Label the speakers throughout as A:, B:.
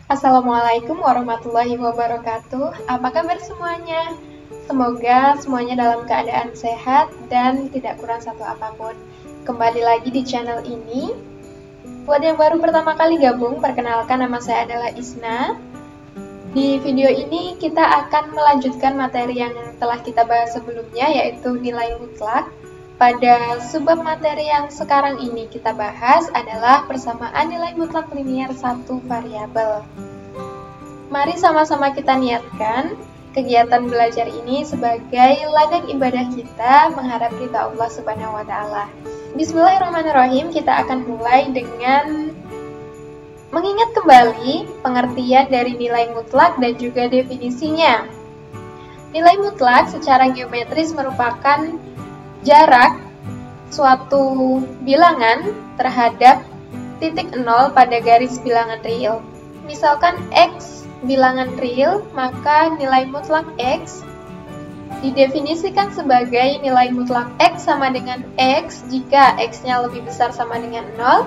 A: Assalamualaikum warahmatullahi wabarakatuh. Apa kabar semuanya? Semoga semuanya dalam keadaan sehat dan tidak kurang satu apapun. Kembali lagi di channel ini. Buat yang baru pertama kali gabung, perkenalkan nama saya adalah Isna. Di video ini kita akan melanjutkan materi yang telah kita bahas sebelumnya, yaitu nilai mutlak. Pada subbab materi yang sekarang ini kita bahas adalah persamaan nilai mutlak linier satu variabel. Mari sama-sama kita niatkan kegiatan belajar ini sebagai ladang ibadah kita mengharap ridha Allah Subhanahu wa taala. Bismillahirrahmanirrahim, kita akan mulai dengan mengingat kembali pengertian dari nilai mutlak dan juga definisinya. Nilai mutlak secara geometris merupakan jarak suatu bilangan terhadap titik nol pada garis bilangan real. Misalkan X bilangan real, maka nilai mutlak X didefinisikan sebagai nilai mutlak X sama dengan X jika X-nya lebih besar sama dengan 0.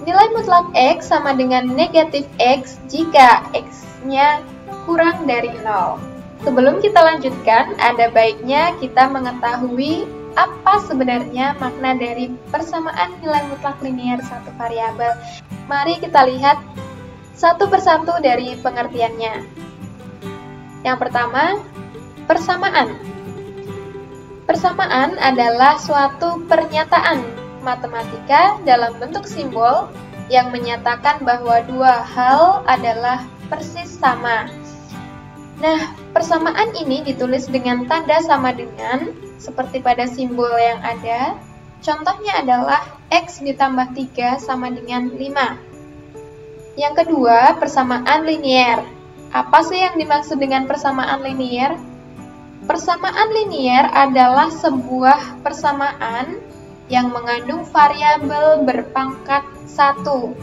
A: Nilai mutlak X sama dengan negatif X jika X-nya kurang dari 0. Sebelum kita lanjutkan, ada baiknya kita mengetahui apa sebenarnya makna dari persamaan nilai mutlak linier satu variabel. Mari kita lihat satu persatu dari pengertiannya. Yang pertama, persamaan. Persamaan adalah suatu pernyataan matematika dalam bentuk simbol yang menyatakan bahwa dua hal adalah persis sama. Nah, persamaan ini ditulis dengan tanda sama dengan, seperti pada simbol yang ada. Contohnya adalah X ditambah 3 sama dengan 5. Yang kedua, persamaan linier. Apa sih yang dimaksud dengan persamaan linier? Persamaan linier adalah sebuah persamaan yang mengandung variabel berpangkat 1.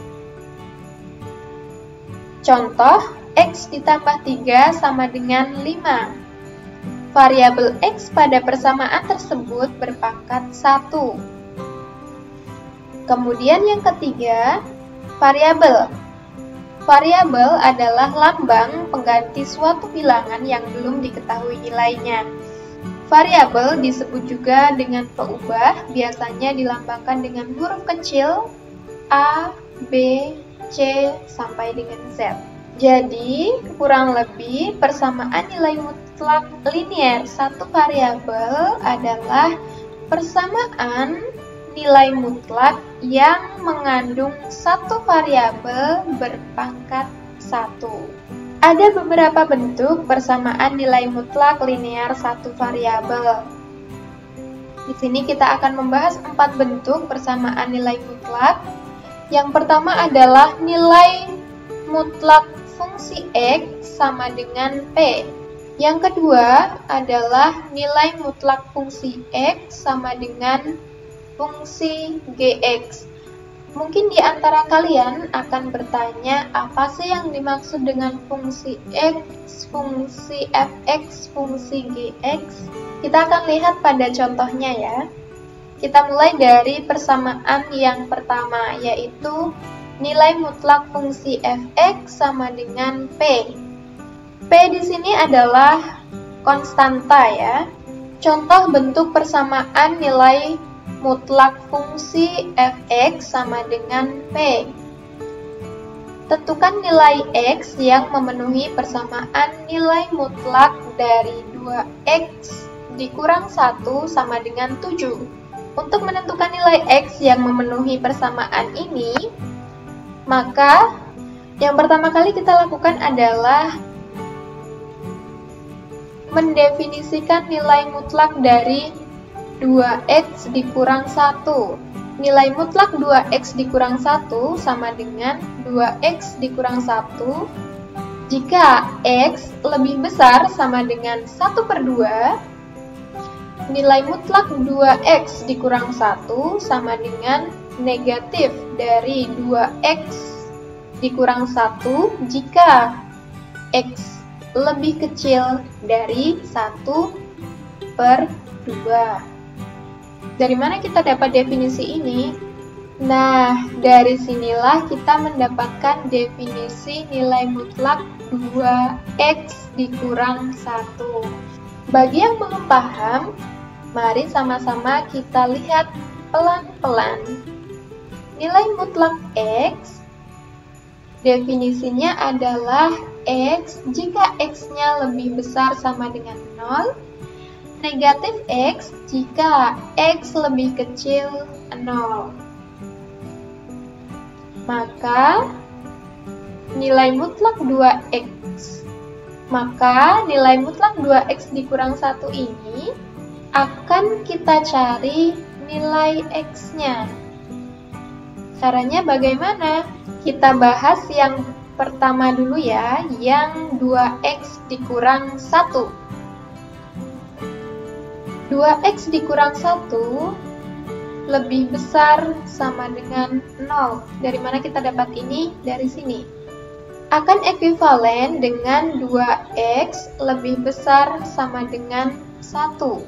A: Contoh, X ditambah 3 sama dengan 5. Variabel X pada persamaan tersebut berpangkat 1. Kemudian yang ketiga, variabel. Variabel adalah lambang pengganti suatu bilangan yang belum diketahui nilainya. Variabel disebut juga dengan peubah, biasanya dilambangkan dengan huruf kecil A, B, C, sampai dengan Z. Jadi, kurang lebih persamaan nilai mutlak linier satu variabel adalah persamaan nilai mutlak yang mengandung satu variabel berpangkat 1. Ada beberapa bentuk persamaan nilai mutlak linier satu variabel. Di sini kita akan membahas 4 bentuk persamaan nilai mutlak. Yang pertama adalah nilai mutlak fungsi X sama dengan P. Yang kedua adalah nilai mutlak fungsi X sama dengan fungsi Gx. Mungkin di antara kalian akan bertanya, apa sih yang dimaksud dengan fungsi X, fungsi Fx, fungsi Gx? Kita akan lihat pada contohnya ya. Kita mulai dari persamaan yang pertama, yaitu nilai mutlak fungsi Fx sama dengan P. P di sini adalah konstanta ya. Contoh bentuk persamaan nilai mutlak fungsi Fx sama dengan P. Tentukan nilai X yang memenuhi persamaan nilai mutlak dari 2X dikurang 1 sama dengan 7. Untuk menentukan nilai X yang memenuhi persamaan ini, maka yang pertama kali kita lakukan adalah mendefinisikan nilai mutlak dari 2X dikurang 1. Nilai mutlak 2X dikurang 1 sama dengan 2X dikurang 1 jika X lebih besar sama dengan 1/2. Nilai mutlak 2X dikurang 1 sama dengan negatif dari 2X dikurang 1 jika X lebih kecil dari 1/2. Dari mana kita dapat definisi ini? Nah, dari sinilah kita mendapatkan definisi nilai mutlak 2x dikurang 1. Bagi yang belum paham, mari sama-sama kita lihat pelan-pelan. Nilai mutlak x, definisinya adalah x jika x-nya lebih besar sama dengan 0, negatif x jika x lebih kecil 0. Maka nilai mutlak 2x. Maka nilai mutlak 2x dikurang 1 ini akan kita cari nilai x-nya. Caranya bagaimana? Kita bahas yang pertama dulu ya, yang 2x dikurang 1. 2x dikurang 1 lebih besar sama dengan 0. Dari mana kita dapat ini? Dari sini. Akan ekuivalen dengan 2x lebih besar sama dengan 1.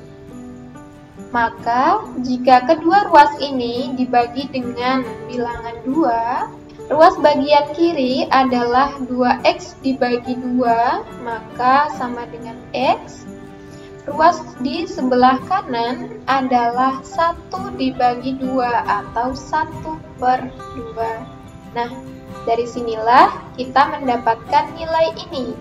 A: Maka, jika kedua ruas ini dibagi dengan bilangan 2, ruas bagian kiri adalah 2x dibagi 2, maka sama dengan x. Ruas di sebelah kanan adalah 1 dibagi 2 atau 1/2. Nah, dari sinilah kita mendapatkan nilai ini.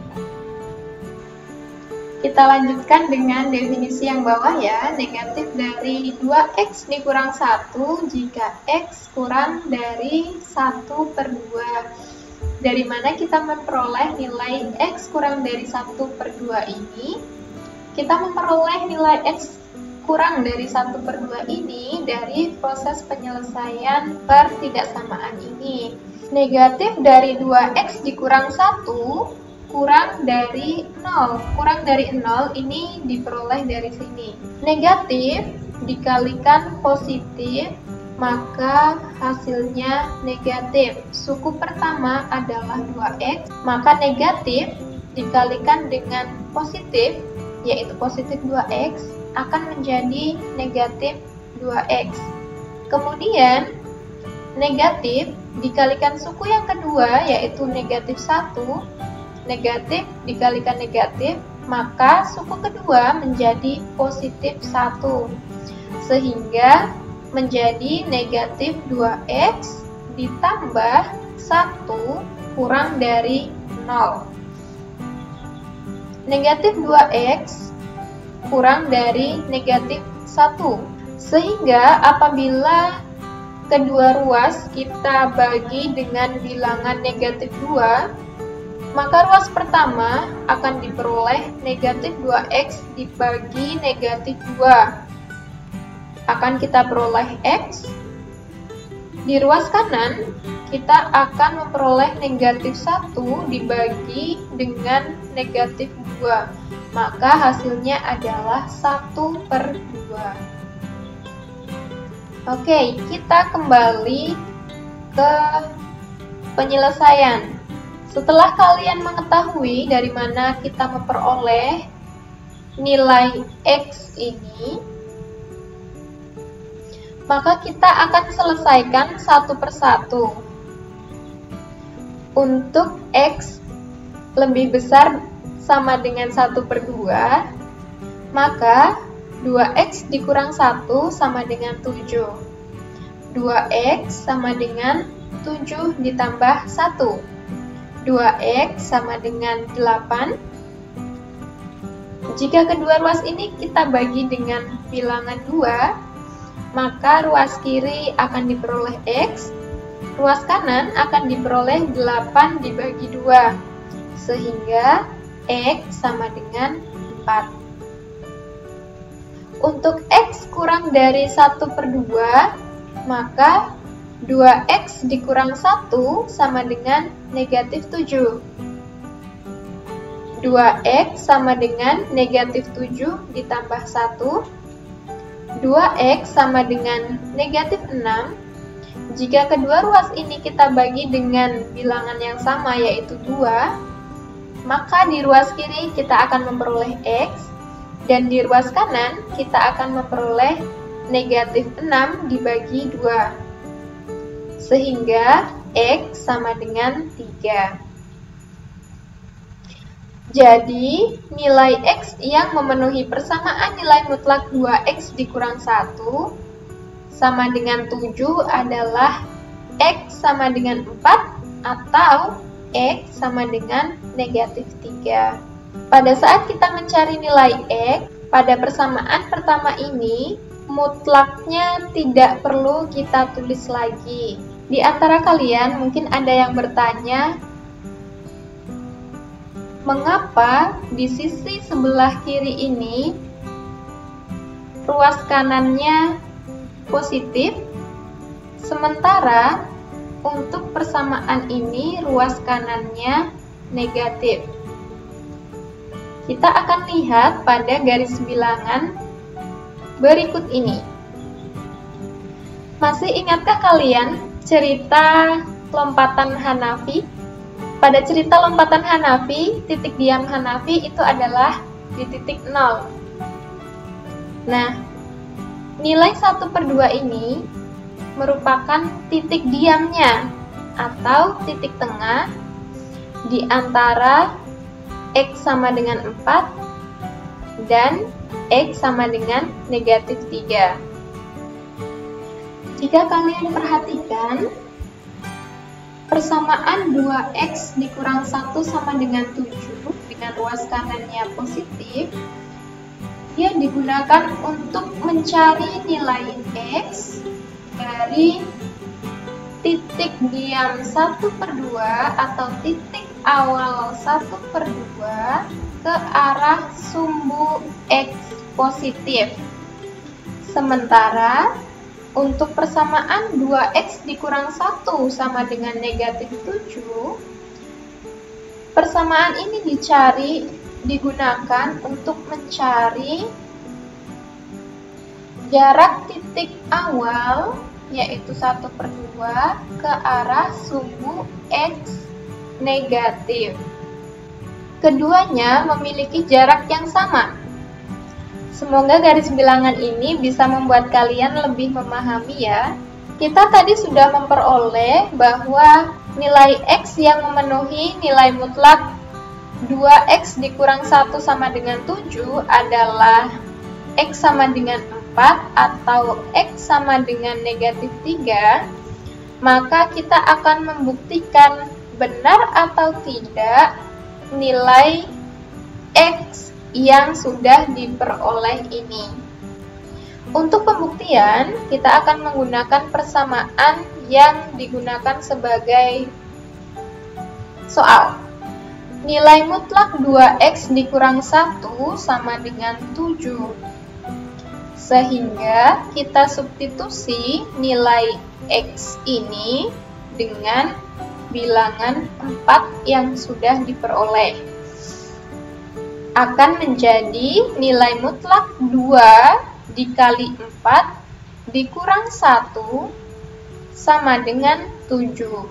A: Kita lanjutkan dengan definisi yang bawah ya. Negatif dari 2x dikurang 1 jika x kurang dari 1/2. Dari mana kita memperoleh nilai x kurang dari 1/2 ini? Kita memperoleh nilai x kurang dari 1/2 ini dari proses penyelesaian pertidaksamaan ini. Negatif dari 2x dikurang 1 kurang dari 0. Kurang dari 0 ini diperoleh dari sini. Negatif dikalikan positif, maka hasilnya negatif. Suku pertama adalah 2x, maka negatif dikalikan dengan positif, yaitu positif 2x, akan menjadi negatif 2x. Kemudian, negatif dikalikan suku yang kedua, yaitu negatif 1, negatif dikalikan negatif, maka suku kedua menjadi positif 1, sehingga menjadi negatif 2x ditambah 1 kurang dari 0. Negatif 2x kurang dari negatif 1. Sehingga apabila kedua ruas kita bagi dengan bilangan negatif 2, maka ruas pertama akan diperoleh negatif 2x dibagi negatif 2. Akan kita peroleh x. Di ruas kanan, kita akan memperoleh negatif 1 dibagi dengan negatif 2. Maka hasilnya adalah 1/2. Oke, kita kembali ke penyelesaian. Setelah kalian mengetahui dari mana kita memperoleh nilai x ini, maka kita akan selesaikan satu persatu. Untuk x lebih besar sama dengan 1/2, maka 2x dikurang 1 sama dengan 7. 2x sama dengan 7 ditambah 1. 2x sama dengan 8. Jika kedua ruas ini kita bagi dengan bilangan 2, maka ruas kiri akan diperoleh x, ruas kanan akan diperoleh 8 dibagi 2, sehingga x sama dengan 4. Untuk x kurang dari 1/2, maka 2x dikurang 1 sama dengan negatif 7. 2x sama dengan negatif 7 ditambah 1. 2x sama dengan negatif 6. Jika kedua ruas ini kita bagi dengan bilangan yang sama, yaitu 2, maka di ruas kiri kita akan memperoleh x, dan di ruas kanan kita akan memperoleh negatif 6 dibagi 2. sehingga X sama dengan 3. Jadi, nilai X yang memenuhi persamaan nilai mutlak 2X dikurang 1 sama dengan 7 adalah X sama dengan 4 atau X sama dengan negatif 3. Pada saat kita mencari nilai X, pada persamaan pertama ini, mutlaknya tidak perlu kita tulis lagi. Di antara kalian mungkin ada yang bertanya, mengapa di sisi sebelah kiri ini ruas kanannya positif, sementara untuk persamaan ini ruas kanannya negatif? Kita akan lihat pada garis bilangan berikut ini. Masih ingatkah kalian cerita lompatan Hanafi? Pada cerita lompatan Hanafi, titik diam Hanafi itu adalah di titik 0. Nah, nilai 1/2 ini merupakan titik diamnya atau titik tengah di antara X sama dengan 4 dan X sama dengan negatif 3. Jika kalian perhatikan, persamaan 2X dikurang 1 sama dengan 7 dengan ruas kanannya positif, dia digunakan untuk mencari nilai X dari titik diam 1/2 atau titik awal 1/2 ke arah sumbu X positif. Sementara untuk persamaan 2X dikurang 1 sama dengan negatif 7, persamaan ini digunakan untuk mencari jarak titik awal, yaitu 1/2, ke arah sumbu X negatif. Keduanya memiliki jarak yang sama. Semoga garis bilangan ini bisa membuat kalian lebih memahami ya. Kita tadi sudah memperoleh bahwa nilai X yang memenuhi nilai mutlak 2X dikurang 1 sama dengan 7 adalah X sama dengan 4 atau X sama dengan negatif 3. Maka kita akan membuktikan benar atau tidak nilai X yang sudah diperoleh ini. Untuk pembuktian, kita akan menggunakan persamaan yang digunakan sebagai soal. Nilai mutlak 2X dikurang 1 sama dengan 7. Sehingga kita substitusi nilai X ini dengan bilangan 4 yang sudah diperoleh. Akan menjadi nilai mutlak 2 dikali 4 dikurang 1 sama dengan 7.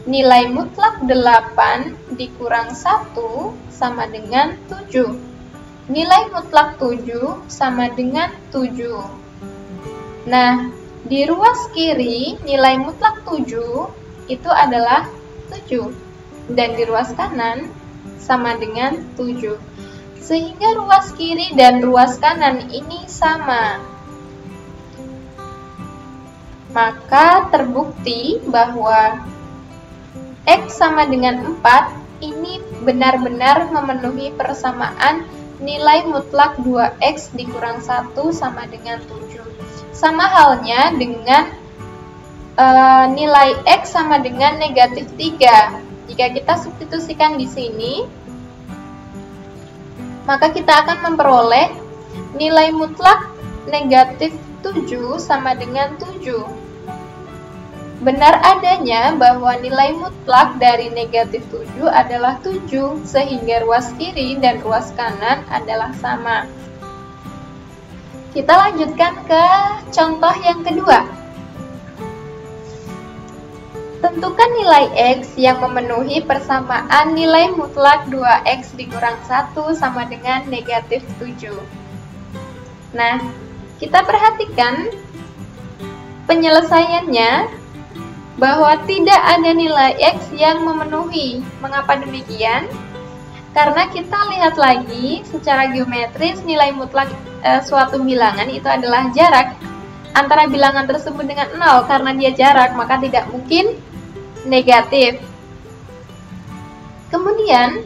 A: Nilai mutlak 8 dikurang 1 sama dengan 7. Nilai mutlak 7 sama dengan 7. Nah, di ruas kiri nilai mutlak 7 itu adalah 7. Dan di ruas kanan sama dengan 7. Sehingga ruas kiri dan ruas kanan ini sama. Maka terbukti bahwa X sama dengan 4 ini benar-benar memenuhi persamaan nilai mutlak 2X dikurang 1 sama dengan 7. Sama halnya dengan nilai X sama dengan negatif 3. Jika kita substitusikan di sini, maka kita akan memperoleh nilai mutlak negatif 7 sama dengan 7. Benar adanya bahwa nilai mutlak dari negatif 7 adalah 7, sehingga ruas kiri dan ruas kanan adalah sama. Kita lanjutkan ke contoh yang kedua. Tentukan nilai X yang memenuhi persamaan nilai mutlak 2X dikurang 1 sama dengan negatif 7. Nah, kita perhatikan penyelesaiannya. bahwa tidak ada nilai X yang memenuhi. Mengapa demikian? Karena kita lihat lagi secara geometris nilai mutlak suatu bilangan itu adalah jarak antara bilangan tersebut dengan 0. Karena dia jarak, maka tidak mungkin negatif. Kemudian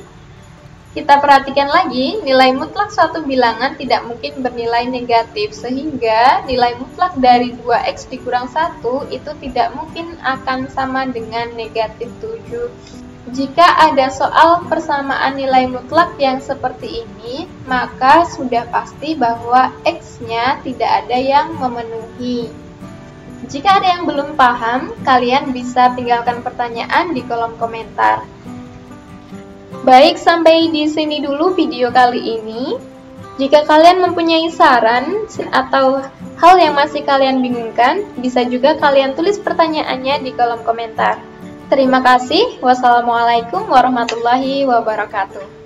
A: kita perhatikan lagi, nilai mutlak suatu bilangan tidak mungkin bernilai negatif, sehingga nilai mutlak dari 2x dikurang 1 itu tidak mungkin akan sama dengan negatif 7. Jika ada soal persamaan nilai mutlak yang seperti ini, maka sudah pasti bahwa x-nya tidak ada yang memenuhi. Jika ada yang belum paham, kalian bisa tinggalkan pertanyaan di kolom komentar. Baik, sampai di sini dulu video kali ini. Jika kalian mempunyai saran atau hal yang masih kalian bingungkan, bisa juga kalian tulis pertanyaannya di kolom komentar. Terima kasih. Wassalamualaikum warahmatullahi wabarakatuh.